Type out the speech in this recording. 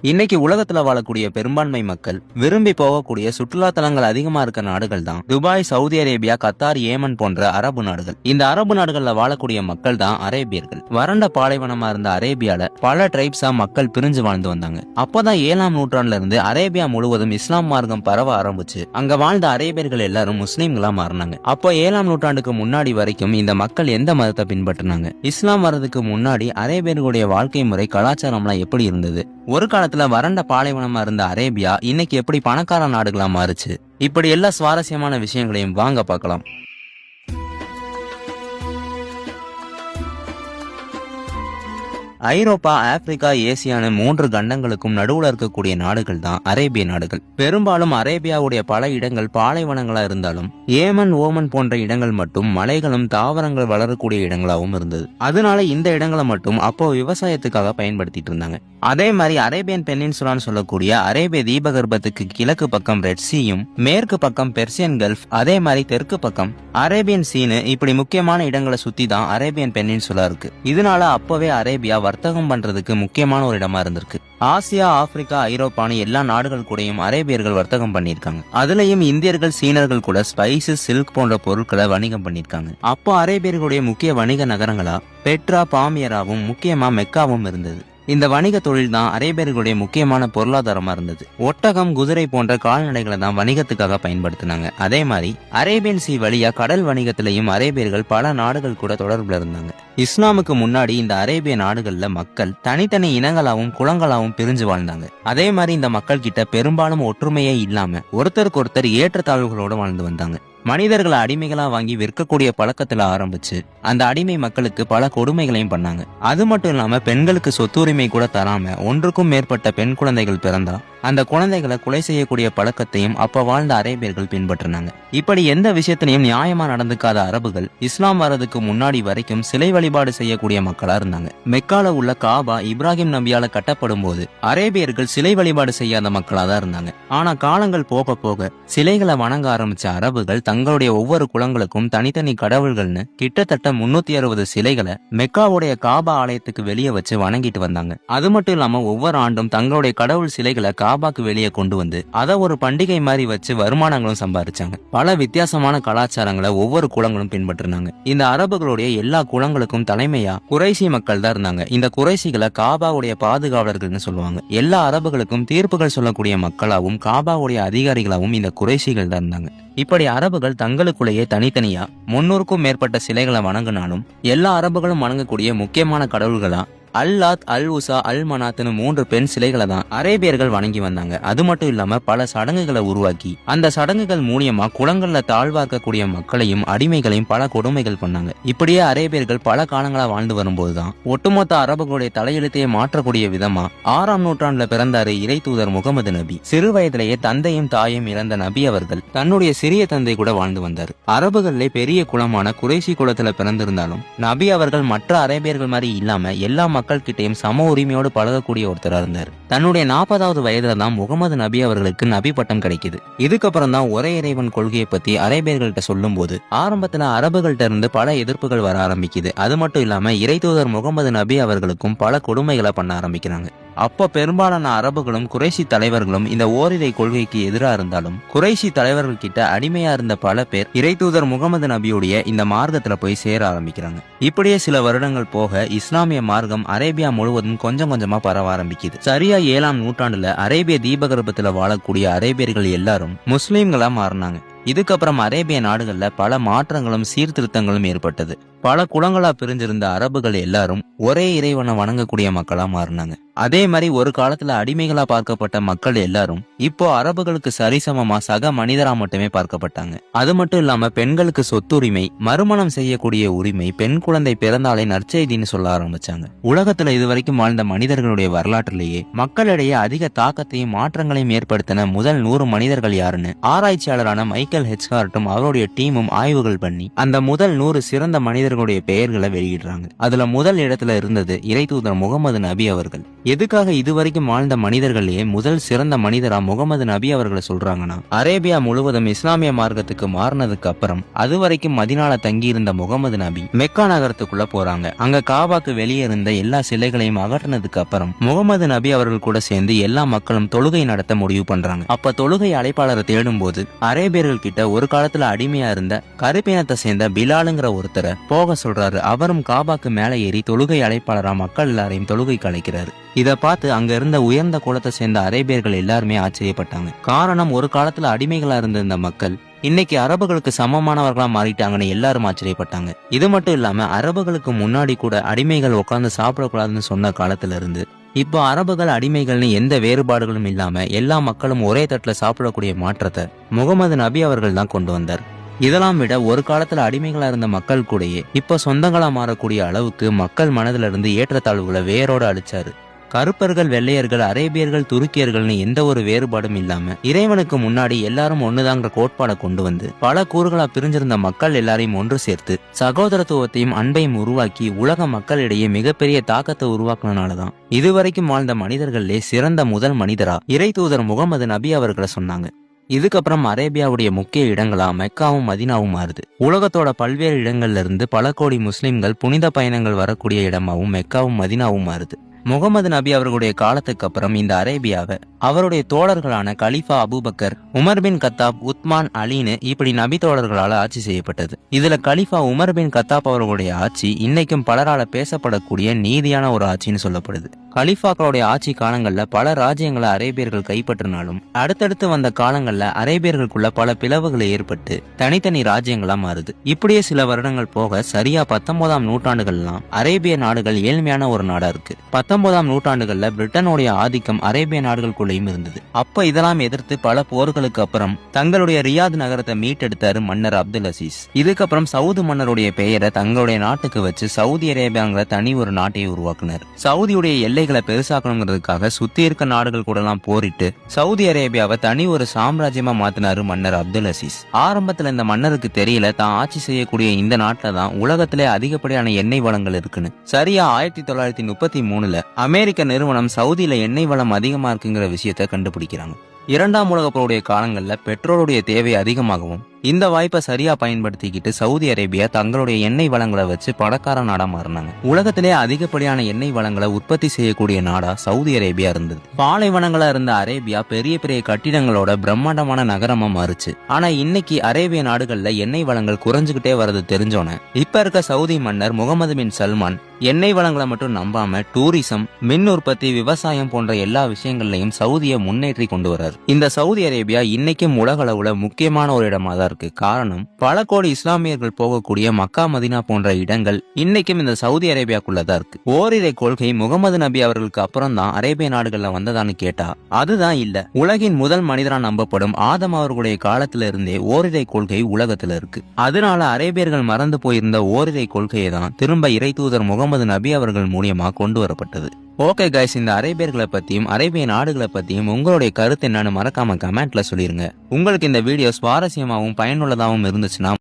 இன்னைக்கு உலகத்துல வாழக்கூடிய பெரும்பான்மை மக்கள் விரும்பி போகக்கூடிய சுற்றுலா தலங்கள் அதிகமா இருக்க நாடுகள் தான் Dubai, Saudi Arabia, Qatar, Yemen போன்ற அரபு நாடுகள். இந்த அரபு நாடுகள்ல வாழக்கூடிய மக்கள் தான் அரேபியர்கள். வறண்ட பாலைவனமா இருந்த அரேபியால பல டிரைப்ஸா மக்கள் பிரிஞ்சு வாழ்ந்து வந்தாங்க. அப்பதான் 7ஆம் நூற்றாண்டுல இருந்து அரேபியா முழுவதும் இஸ்லாம் மார்க்கம் பரவ ஆரம்பிச்சு அங்க வாழ்ந்த அரேபியர்கள் எல்லாரும் முஸ்லீம்களா மாறினாங்க. அப்போ 7ஆம் நூற்றாண்டுக்கு முன்னாடி வரைக்கும் இந்த மக்கள் எந்த மதத்தை பின்பற்றினாங்க? இஸ்லாம் வர்றதுக்கு முன்னாடி அரேபியர்களுடைய வாழ்க்கை முறை, கலாச்சாரம்லாம் எப்படி இருந்தது? ஒரு காலத்துல வறண்ட பாலைவனமா இருந்த அரேபியா இன்னைக்கு எப்படி பணக்கார நாடுகளா மாறுச்சு? இப்படி எல்லா சுவாரஸ்யமான விஷயங்களையும் வாங்க பார்க்கலாம். ஐரோப்பா, ஆப்பிரிக்கா, ஏசியான்னு 3 கண்டங்களுக்கும் நடுவுல இருக்கக்கூடிய நாடுகள் தான் அரேபிய நாடுகள். பெரும்பாலும் அரேபியாவுடைய பல இடங்கள் பாலைவனங்களா இருந்தாலும் ஏமன், ஓமன் போன்ற இடங்கள் மட்டும் மலைகளும் தாவரங்கள் வளரக்கூடிய இடங்களாகவும் இருந்தது. அதனால இந்த இடங்களை மட்டும் அப்போ விவசாயத்துக்காக பயன்படுத்திட்டு இருந்தாங்க. அதே மாதிரி அரேபியன் பெனின்சுலான்னு சொல்லக்கூடிய அரேபிய தீபகற்பத்துக்கு கிழக்கு பக்கம் ரெட் சீயும், மேற்கு பக்கம் பெர்சியன் கல்ஃப், அதே மாதிரி தெற்கு பக்கம் அரேபியன் சீனு, இப்படி முக்கியமான இடங்களை சுத்தி தான் அரேபியன் பெனின்சுலா இருக்கு. இதனால அப்பவே அரேபியா வர்த்தகம் பண்றதுக்கு முக்கியமான ஒரு இடமா இருந்திருக்கு. ஆசியா, ஆப்பிரிக்கா, ஐரோப்பான்னு எல்லா நாடுகள் கூடயும் அரேபியர்கள் வர்த்தகம் பண்ணிருக்காங்க. அதுலயும் இந்தியர்கள், சீனர்கள் கூட ஸ்பைசஸ், சில்க் போன்ற பொருட்களை வணிகம் பண்ணிருக்காங்க. அப்போ அரேபியர்களுடைய முக்கிய வணிக நகரங்களா பெட்ரா, பாமியராவும் முக்கியமா மெக்காவும் இருந்தது. இந்த வணிக தொழில் தான் அரேபியர்களுடைய முக்கியமான பொருளாதாரமா இருந்தது. ஒட்டகம், குதிரை போன்ற கால்நடைகளை தான் வணிகத்துக்காக பயன்படுத்தினாங்க. அதே மாதிரி அரேபியன் சி வழியா கடல் வணிகத்திலையும் அரேபியர்கள் பல நாடுகள் கூட தொடர்புல இருந்தாங்க. இஸ்லாமுக்கு முன்னாடி இந்த அரேபிய நாடுகள்ல மக்கள் தனித்தனி இனங்களாவும் குலங்களாவும் பிரிஞ்சு வாழ்ந்தாங்க. அதே மாதிரி இந்த மக்கள் கிட்ட பெரும்பாலும் ஒற்றுமையே இல்லாம ஒருத்தருக்கு ஒருத்தர் ஏற்றத்தாழ்வுகளோட வாழ்ந்து வந்தாங்க. மனிதர்களை அடிமைகளா வாங்கி விற்கக்கூடிய பழக்கத்துல ஆரம்பிச்சு அந்த அடிமை மக்களுக்கு பல கொடுமைகளையும் பண்ணாங்க. அது மட்டும் இல்லாம பெண்களுக்கு சொத்துரிமை கூட தராம ஒன்றுக்கும் மேற்பட்ட பெண் குழந்தைகள் பிறந்தா அந்த குழந்தைகளை கொலை செய்யக்கூடிய பழக்கத்தையும் அப்ப வாழ்ந்த அரேபியர்கள் பின்பற்றினாங்க. இப்படி எந்த விஷயத்திலையும் நியாயமா நடந்துக்காத அரபுகள் இஸ்லாம் வர்றதுக்கு முன்னாடி வரைக்கும் சிலை வழிபாடு செய்யக்கூடிய மக்களா இருந்தாங்க. மெக்கால உள்ள காபா இப்ராஹிம் நபியால கட்டப்படும் போது அரேபியர்கள் சிலை வழிபாடு செய்யாத மக்களா தான் இருந்தாங்க. ஆனா காலங்கள் போக போக சிலைகளை வணங்க ஆரம்பிச்ச அரபுகள் தங்களுடைய ஒவ்வொரு குலங்களுக்கும் தனித்தனி கடவுள்கள்னு கிட்டத்தட்ட 360 சிலைகளை மெக்காவுடைய காபா ஆலயத்துக்கு வெளியே வச்சு வணங்கிட்டு வந்தாங்க. அது மட்டும் இல்லாம ஒவ்வொரு ஆண்டும் தங்களுடைய கடவுள் சிலைகளை காபாக்கு வெளியே கொண்டு வந்து அதை ஒரு பண்டிகை மாதிரி வச்சு வருமானங்களும் சம்பாதிச்சாங்க. பல வித்தியாசமான கலாச்சாரங்களை ஒவ்வொரு குலங்களும் பின்பற்றினாங்க. இந்த அரபுகளுடைய எல்லா குலங்களுக்கும் தலைமையா குறைசி மக்கள் தான் இருந்தாங்க. இந்த குறைசிகளை காபாவுடைய பாதுகாவலர்கள்னு சொல்லுவாங்க. எல்லா அரபுகளுக்கும் தீர்ப்புகள் சொல்லக்கூடிய மக்களாவும் காபாவுடைய அதிகாரிகளாவும் இந்த குறைசிகள் தான் இருந்தாங்க. இப்படி அரபுகள் தங்களுக்குள்ளேயே தனித்தனியா 300க்கும் மேற்பட்ட சிலைகளை வணங்கினாலும் எல்லா அரபுகளும் வணங்கக்கூடிய முக்கியமான கடவுள்களா அல்லாத், அல் உசா, அல் மனாத்னு 3 பெண் சிலைகளை தான் அரேபியர்கள் வணங்கி வந்தாங்க. அது மட்டும் இல்லாம பல சடங்குகளை உருவாக்கி அந்த சடங்குகள் மூலியமா குளங்கள்ல தாழ்வாக்கக்கூடிய மக்களையும் அடிமைகளையும் பல கொடுமைகள் பண்ணாங்க. இப்படியே அரேபியர்கள் பல காலங்களா வாழ்ந்து வரும்போதுதான் ஒட்டுமொத்த அரபுகளுடைய தலையெழுத்தையே மாற்றக்கூடிய விதமா 6ஆம் நூற்றாண்டுல பிறந்தாரு இறை தூதர் முகமது நபி. சிறு வயதிலேயே தந்தையும் தாயும் இறந்த நபி அவர்கள் தன்னுடைய சிறிய தந்தை கூட வாழ்ந்து வந்தார். அரபுகளிலே பெரிய குலமான குறைசி குலத்துல பிறந்திருந்தாலும் நபி அவர்கள் மற்ற அரேபியர்கள் மாதிரி இல்லாம எல்லா மக்கள் கிட்டையும் சம உரிமையோடு பழகக்கூடிய ஒருத்தரா இருந்தார். தன்னுடைய 40வது வயதுல தான் முகமது நபி அவர்களுக்கு நபி பட்டம் கிடைக்குது. இதுக்கப்புறம் தான் ஒரே இறைவன் கொள்கையை பத்தி அரேபியர்கள்ட்ட சொல்லும் போது ஆரம்பத்துல அரபுகள்ட்ட இருந்து பல எதிர்ப்புகள் வர ஆரம்பிக்குது. அது மட்டும் இல்லாம இறை தூதர் முகமது நபி அவர்களுக்கும் பல கொடுமைகளை பண்ண ஆரம்பிக்கிறாங்க. அப்ப பெரும்பாலான அரபுகளும் குறைசி தலைவர்களும் இந்த ஓரிரை கொள்கைக்கு எதிராக இருந்தாலும் குறைசி தலைவர்கள் கிட்ட அடிமையா இருந்த பல பேர் இறை தூதர் முகமது நபியுடைய இந்த மார்க்கத்துல போய் சேர ஆரம்பிக்கிறாங்க. இப்படியே சில வருடங்கள் போக இஸ்லாமிய மார்க்கம் அரேபியா முழுவதும் கொஞ்சம் கொஞ்சமா பரவ ஆரம்பிக்குது. சரியா 7ஆம் நூற்றாண்டுல அரேபிய தீபகற்பத்துல வாழக்கூடிய அரேபியர்கள் எல்லாரும் முஸ்லீம்களா மாறினாங்க. இதுக்கப்புறம் அரேபிய நாடுகள்ல பல மாற்றங்களும் சீர்திருத்தங்களும் ஏற்பட்டது. பல குலங்களா பிரிஞ்சிருந்த அரபுகள் எல்லாரும் ஒரே இறைவனை வணங்கக்கூடிய மக்களா மாறினாங்க. அதே மாதிரி ஒரு காலத்துல அடிமைகளா பார்க்கப்பட்ட மக்கள் எல்லாரும் இப்போ அரபுகளுக்கு சரிசமமா சக மனிதரா மட்டுமே பார்க்கப்பட்டாங்க. அது மட்டும் இல்லாம பெண்களுக்கு சொத்துரிமை, மறுமணம் செய்யக்கூடிய உரிமை, பெண் குழந்தை பிறந்தாலே நற்செய்தின்னு சொல்ல ஆரம்பிச்சாங்க. உலகத்துல இதுவரைக்கும் வாழ்ந்த மனிதர்களுடைய வரலாற்றிலேயே மக்களிடையே அதிக தாக்கத்தையும் மாற்றங்களையும் ஏற்படுத்தின முதல் 100 மனிதர்கள் யாருன்னு ஆராய்ச்சியாளரான மைக்கேல் மைக்கேல் ஹெச்ஹார்ட்டும் அவருடைய டீமும் ஆய்வுகள் பண்ணி அந்த முதல் 100 சிறந்த மனிதர்களுடைய பெயர்களை வெளியிடுறாங்க. அதுல முதல் இடத்துல இருந்தது இறை தூதர் முகமது நபி அவர்கள். எதுக்காக இதுவரைக்கும் வாழ்ந்த மனிதர்களையே முதல் சிறந்த மனிதரா முகமது நபி அவர்களை சொல்றாங்கன்னா, அரேபியா முழுவதும் இஸ்லாமிய மார்க்கத்துக்கு மாறினதுக்கு அப்புறம் அது வரைக்கும் மதினால தங்கி இருந்த முகமது நபி மெக்கா நகரத்துக்குள்ள போறாங்க. அங்க காபாக்கு வெளியே இருந்த எல்லா சிலைகளையும் அகற்றினதுக்கு அப்புறம் முகமது நபி அவர்கள் கூட சேர்ந்து எல்லா மக்களும் தொழுகை நடத்த முடிவு பண்றாங்க. அப்ப தொழுகை அழைப்பாளரை தேடும் போது அரேபியர்கள் கிட்ட ஒரு காலத்துல அடிமையா இருந்த கருப்பினத்தை சேர்ந்த பிலாலுங்கிற ஒருத்தரை போக சொல்றாரு. அவரும் காபாக்கு மேல ஏறி தொழுகை அழைப்பாளரா மக்கள் எல்லாரையும் தொழுகைக்கு அழைக்கிறாரு. இத பார்த்து அங்க இருந்த உயர்ந்த குலத்தை சேர்ந்த அரேபியர்கள் எல்லாருமே ஆச்சரியப்பட்டாங்க. காரணம், ஒரு காலத்துல அடிமைகளா இருந்த இந்த மக்கள் இன்னைக்கு அரபுகளுக்கு சமமானவர்களா மாறிட்டாங்கன்னு எல்லாரும் ஆச்சரியப்பட்டாங்க. இது மட்டும் இல்லாம அரபுகளுக்கு முன்னாடி கூட அடிமைகள் உட்கார்ந்து சாப்பிடக்கூடாதுன்னு சொன்ன காலத்துல இருந்து இப்போ அரபுகள் அடிமைகள்னு எந்த வேறுபாடுகளும் இல்லாம எல்லா மக்களும் ஒரே தட்டுல சாப்பிடக்கூடிய மாற்றத்தை முகமது நபி அவர்கள் தான் கொண்டு வந்தார். இதெல்லாம் விட ஒரு காலத்துல அடிமைகளா இருந்த மக்கள் கூடயே இப்ப சொந்தங்களா மாறக்கூடிய அளவுக்கு மக்கள் மனதில இருந்து ஏற்றத்தாழ்வுகளை வேரோட அழிச்சாரு. கருப்பர்கள், வெள்ளையர்கள், அரேபியர்கள், துருக்கியர்கள்னு எந்த ஒரு வேறுபாடும் இல்லாம இறைவனுக்கு முன்னாடி எல்லாரும் ஒண்ணுதாங்கிற கோட்பாடை கொண்டு வந்து பல கூறுகளா பிரிஞ்சிருந்த மக்கள் எல்லாரையும் ஒன்று சேர்த்து சகோதரத்துவத்தையும் அன்பையும் உருவாக்கி உலக மக்களிடையே மிகப்பெரிய தாக்கத்தை உருவாக்குனனாலதான் இதுவரைக்கும் வாழ்ந்த மனிதர்களே சிறந்த முதல் மனிதரா இறை தூதர் முகமது நபி அவர்களை சொன்னாங்க. இதுக்கப்புறம் அரேபியாவுடைய முக்கிய இடங்களா மெக்காவும் மதினாவும் மாறுது. உலகத்தோட பல்வேறு இடங்கள்ல இருந்து பல கோடி முஸ்லிம்கள் புனித பயணங்கள் வரக்கூடிய இடமாவும் மெக்காவும் மதினாவும் மாறுது. முகமது நபி அவர்களுடைய காலத்துக்கு அப்புறம் இந்த அரேபியாவை அவருடைய தோழர்களான கலிஃபா Abu Bakr, Umar bin Khattab, Uthman, அலின்னு இப்படி நபி தோழர்களால ஆட்சி செய்யப்பட்டது. இதுல கலிஃபா உமர் பின் கத்தாப் அவர்களுடைய ஆட்சி இன்னைக்கும் பலரால பேசப்படக்கூடிய நீதியான ஒரு ஆட்சின்னு சொல்லப்படுது. கலிஃபாக்களுடைய ஆட்சி காலங்கள்ல பல ராஜ்யங்களை அரேபியர்கள் கைப்பற்றினாலும் அடுத்தடுத்து வந்த காலங்கள்ல அரேபியர்களுக்குள்ள பல பிளவுகளை ஏற்பட்டு தனித்தனி ராஜ்யங்களா மாறுது. இப்படியே சில வருடங்கள் போக சரியா 19ஆம் நூற்றாண்டுகள்லாம் அரேபிய நாடுகள் ஏழ்மையான ஒரு நாடா இருக்கு. 19ஆம் நூற்றாண்டுகள்ல பிரிட்டனுடைய ஆதிக்கம் அரேபிய நாடுகளுக்குள்ளேயும் இருந்தது. அப்ப இதெல்லாம் எதிர்த்து பல போர்களுக்கு அப்புறம் தங்களுடைய ரியாத் நகரத்தை மீட்டெடுத்தாரு மன்னர் அப்துல் அசீஸ். இதுக்கப்புறம் சவுதி மன்னருடைய பெயரை தங்களுடைய நாட்டுக்கு வச்சு சவுதி அரேபியாங்கிற தனி ஒரு நாட்டை உருவாக்குனர். சவுதியுடைய எல்லைகளை பெருசாக்கணுங்கிறதுக்காக சுத்தி இருக்க நாடுகள் கூட எல்லாம் போரிட்டு சவுதி அரேபியாவை தனி ஒரு சாம்ராஜ்யமா மாத்தினாரு மன்னர் அப்துல் அசீஸ். ஆரம்பத்துல இந்த மன்னருக்கு தெரியல தான் ஆட்சி செய்யக்கூடிய இந்த நாட்டில தான் உலகத்திலே அதிகப்படியான எண்ணெய் வளங்கள் இருக்குன்னு. சரியா 1933 அமெரிக்க நிறுவனம் சவுதியில எண்ணெய் வளம் அதிகமா இருக்குங்கிற விஷயத்த கண்டுபிடிக்கிறாங்க. 2ஆம் உலகப் போருடைய காலங்கள்ல பெட்ரோலுடைய தேவை அதிகமாகவும் இந்த வாய்ப்பை சரியா பயன்படுத்திக்கிட்டு சவுதி அரேபியா தங்களுடைய எண்ணெய் வளங்களை வச்சு பணக்கார நாடா மாறினாங்க. உலகத்திலே அதிகப்படியான எண்ணெய் வளங்களை உற்பத்தி செய்யக்கூடிய நாடா சவுதி அரேபியா இருந்தது. பாலைவனங்களா இருந்த அரேபியா பெரிய பெரிய கட்டிடங்களோட பிரம்மாண்டமான நகரமா மாறுச்சு. ஆனா இன்னைக்கு அரேபிய நாடுகள்ல எண்ணெய் வளங்கள் குறைஞ்சுகிட்டே வரது தெரிஞ்சோன இப்ப இருக்க சவுதி மன்னர் முகமது பின் சல்மான் எண்ணெய் வளங்களை மட்டும் நம்பாம டூரிசம், மின் உற்பத்தி, விவசாயம் போன்ற எல்லா விஷயங்கள்லயும் சவுதியை முன்னேற்றி கொண்டு வர்றாரு. இந்த சவுதி அரேபியா இன்னைக்கும் உலக அளவுல முக்கியமான ஒரு இடமா தான் இருக்கு. காரணம், பல கோடி இஸ்லாமியர்கள் போகக்கூடிய மக்கா, மதினா போன்ற இடங்கள் இன்னைக்கும் இந்த சவுதி அரேபியாக்குள்ளதான் இருக்கு. ஓரிரை கொள்கை முகமது நபி அவர்களுக்கு அப்புறம் தான் அரேபிய நாடுகள்ல வந்ததான்னு கேட்டா அதுதான் இல்ல. உலகின் முதல் மனிதரா நம்பப்படும் ஆதம் அவர்களுடைய காலத்துல இருந்தே ஓரிரை கொள்கை உலகத்துல இருக்கு. அதனால அரேபியர்கள் மறந்து போயிருந்த ஓரிரை கொள்கையை தான் திரும்ப இறை தூதர் முகமது நபி அவர்கள் மூலியமா கொண்டு வரப்பட்டது. ஓகே கைஸ், இந்த அரேபியர்களை பத்தியும் அரேபிய நாடுகளை பத்தியும் உங்களுடைய கருத்து என்னன்னு மறக்காம கமெண்ட்ல சொல்லிருங்க. உங்களுக்கு இந்த வீடியோ சுவாரஸ்யமாகவும் பயனுள்ளதாகவும் இருந்துச்சுன்னா